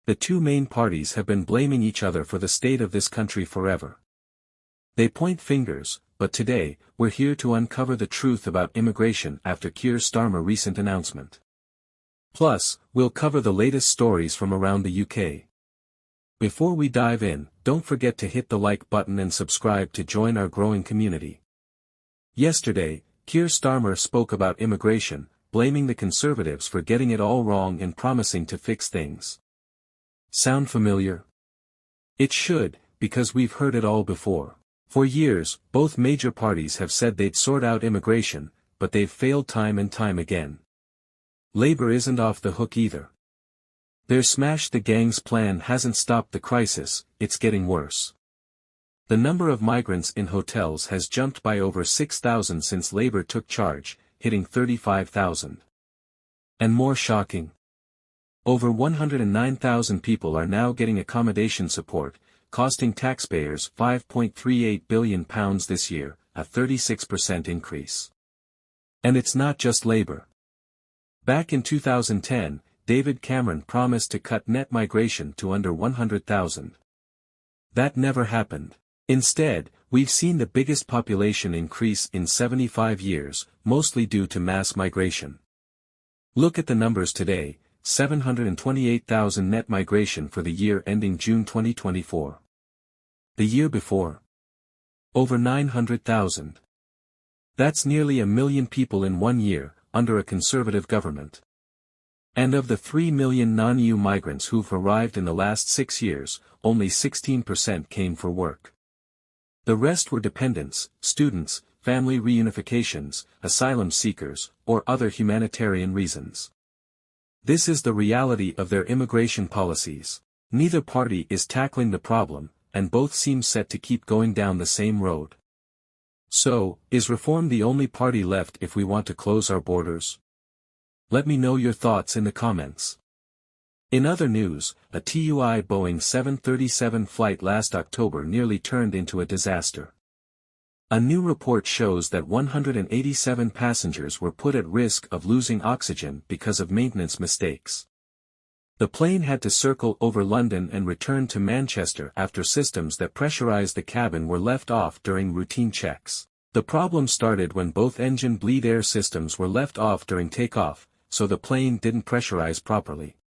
The two main parties have been blaming each other for the state of this country forever. They point fingers, but today, we're here to uncover the truth about immigration after Keir Starmer's recent announcement. Plus, we'll cover the latest stories from around the UK. Before we dive in, don't forget to hit the like button and subscribe to join our growing community. Yesterday, Keir Starmer spoke about immigration, blaming the Conservatives for getting it all wrong and promising to fix things. Sound familiar? It should, because we've heard it all before. For years, both major parties have said they'd sort out immigration, but they've failed time and time again. Labour isn't off the hook either. Their smash the gangs plan hasn't stopped the crisis, it's getting worse. The number of migrants in hotels has jumped by over 6,000 since Labour took charge, hitting 35,000. And more shocking. Over 109,000 people are now getting accommodation support, costing taxpayers £5.38 billion this year, a 36% increase. And it's not just Labour. Back in 2010, David Cameron promised to cut net migration to under 100,000. That never happened. Instead, we've seen the biggest population increase in 75 years, mostly due to mass migration. Look at the numbers today: 728,000 net migration for the year ending June 2024. The year before? Over 900,000. That's nearly 1 million people in 1 year, under a Conservative government. And of the 3 million non-EU migrants who've arrived in the last 6 years, only 16% came for work. The rest were dependents, students, family reunifications, asylum seekers, or other humanitarian reasons. This is the reality of their immigration policies. Neither party is tackling the problem, and both seem set to keep going down the same road. So, is Reform the only party left if we want to close our borders? Let me know your thoughts in the comments. In other news, a TUI Boeing 737 flight last October nearly turned into a disaster. A new report shows that 187 passengers were put at risk of losing oxygen because of maintenance mistakes. The plane had to circle over London and return to Manchester after systems that pressurized the cabin were left off during routine checks. The problem started when both engine bleed air systems were left off during takeoff, so the plane didn't pressurize properly.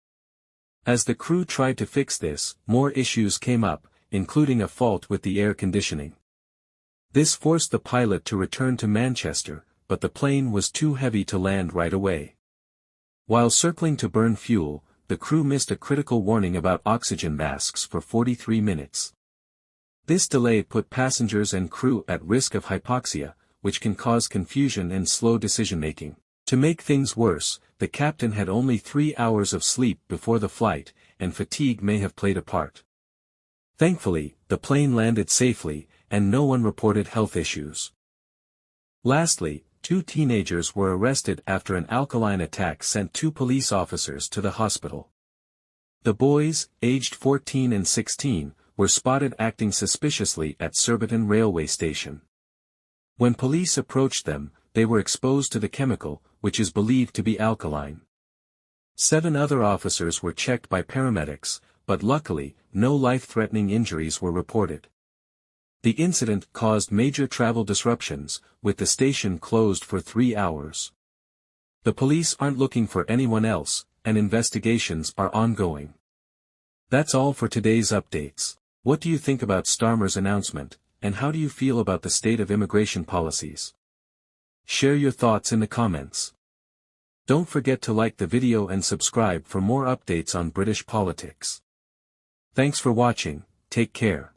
As the crew tried to fix this, more issues came up, including a fault with the air conditioning. This forced the pilot to return to Manchester, but the plane was too heavy to land right away. While circling to burn fuel, the crew missed a critical warning about oxygen masks for 43 minutes. This delay put passengers and crew at risk of hypoxia, which can cause confusion and slow decision-making. To make things worse, the captain had only 3 hours of sleep before the flight, and fatigue may have played a part. Thankfully, the plane landed safely, and no one reported health issues. Lastly, 2 teenagers were arrested after an alkaline attack sent 2 police officers to the hospital. The boys, aged 14 and 16, were spotted acting suspiciously at Surbiton railway station. When police approached them, they were exposed to the chemical, which is believed to be alkaline. 7 other officers were checked by paramedics, but luckily, no life-threatening injuries were reported. The incident caused major travel disruptions, with the station closed for 3 hours. The police aren't looking for anyone else, and investigations are ongoing. That's all for today's updates. What do you think about Starmer's announcement, and how do you feel about the state of immigration policies? Share your thoughts in the comments. Don't forget to like the video and subscribe for more updates on British politics. Thanks for watching, take care.